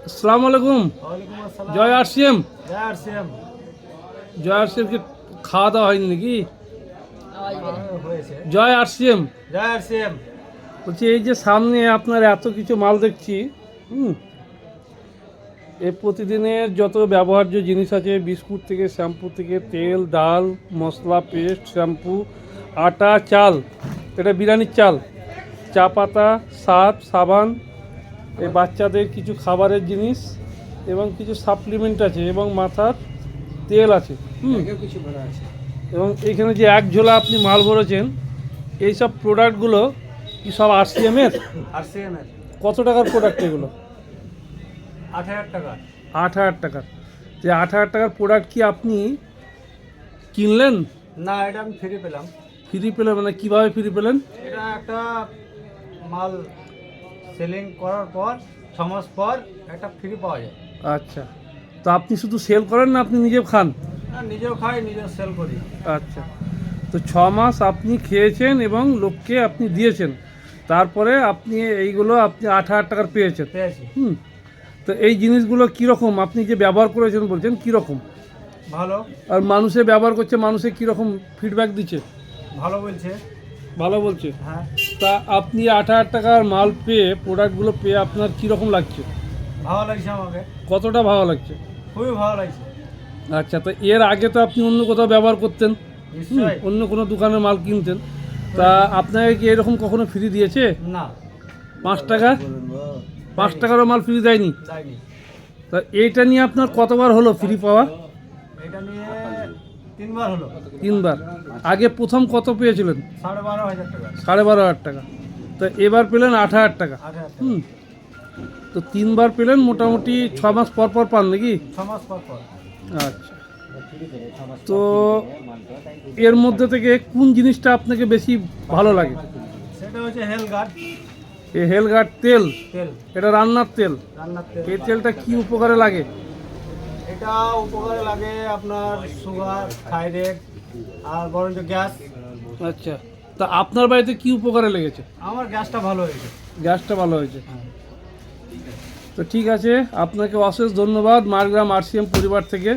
আসসালামু আলাইকুম। ওয়ালাইকুম আসসালাম। জয় আরসিএম। জয় আরসিএম। জয় আরসিএমকে খাওয়া দাওয়া হয়নি নাকি? হয়েছে। জয় আরসিএম। জয় আরসিএম। বলছি এই যে সামনে আপনার এত কিছু মাল দেখছি, এই প্রতিদিনের যত ব্যবহার্য জিনিস আছে, বিস্কুট থেকে শ্যাম্পু থেকে তেল ডাল মশলা পেস্ট শ্যাম্পু আটা চাল, এটা বিরিয়ানির চাল, চা পাতা সার্ফ সাবান, এই বাচ্চাদের কিছু খাবারের জিনিস এবং কিছু সাপ্লিমেন্ট আছে এবং মাথার তেল আছে, কিছু ভরা আছে। এবং এইখানে যে এক ঝোলা আপনি মাল ভরেছেন, এইসব প্রোডাক্টগুলো কি সব আরসিএমের? আরসিএম এর কত টাকার প্রোডাক্ট এগুলো? 8,000 টাকা। 8,000 টাকার। যে 8,000 টাকার প্রোডাক্ট কি আপনি কিনলেন? না, এটা আমি ফ্রি পেলাম। ফ্রি পেলেন মানে কীভাবে ফ্রি পেলেন? এটা একটা মাল সেলিং করার পর 6 মাস পর একটা ফ্রি পাওয়া যায়। আচ্ছা, তো আপনি শুধু সেল করেন না আপনি নিজেও খান? না, নিজেও খাই নিজেও সেল করি। আচ্ছা, তো 6 মাস আপনি খেয়েছেন এবং লোককে আপনি দিয়েছেন, তারপরে আপনি এইগুলো আপনি 8,000 টাকার পেয়েছেন। পেয়েছি। তো এই জিনিসগুলো কীরকম আপনি যে ব্যবহার করেছেন বলছেন কীরকম? ভালো। আর মানুষে ব্যবহার করছে, মানুষে কীরকম ফিডব্যাক দিচ্ছে? ভালো বলছে। ভালো বলছে। হ্যাঁ। তা আপনি 8,000 টাকার মাল পেয়ে প্রোডাক্টগুলো পেয়ে আপনার কীরকম লাগছে? ভালো লাগছে আমাকে। কতটা ভালো লাগছে? খুবই ভালো লাগছে। আচ্ছা, তো এর আগে তো আপনি অন্য কোথাও ব্যবহার করতেন, নিশ্চয়ই। অন্য কোনো দোকানের মাল কিনতেন, তা আপনাকে কি এরকম কখনো ফ্রি দিয়েছে? না। 5 টাকা? 5 টাকারও মাল ফ্রি দেয়নি? যায়নি। তা এইটা নিয়ে আপনার কতবার হলো ফ্রি পাওয়া? এটা নিয়ে 3 বার হলো। 3 বার। আগে প্রথম কত পেয়েছিলেন? 12,500 টাকা। 12,500 টাকা। তো এবার পেলেন 8,000 টাকা। 8,000 টাকা। তো 3 বার পেলেন, মোটামুটি 6 মাস পর পর পান নাকি? 6 মাস পর পর। আচ্ছা, তো এর মধ্যে থেকে কোন জিনিসটা আপনাকে বেশি ভালো লাগে? সেটা হচ্ছে হেলথ গার্ড এই হেলগার্ড তেল, তেল। এটা রান্নার তেল। রান্নার তেল। এই তেলটা কি উপকারে লাগে? এটা উপকারে লাগে আপনার সুগার থাইরয়েড আর বরঞ্চ গ্যাস। আচ্ছা, তা আপনার বাড়িতে কি উপকারে লেগেছে? আমার গ্যাসটা ভালো হয়েছে। গ্যাসটা ভালো হয়েছে। তো ঠিক আছে, আপনাকে অশেষ ধন্যবাদ মারগ্রাম আরসিএম পরিবার থেকে।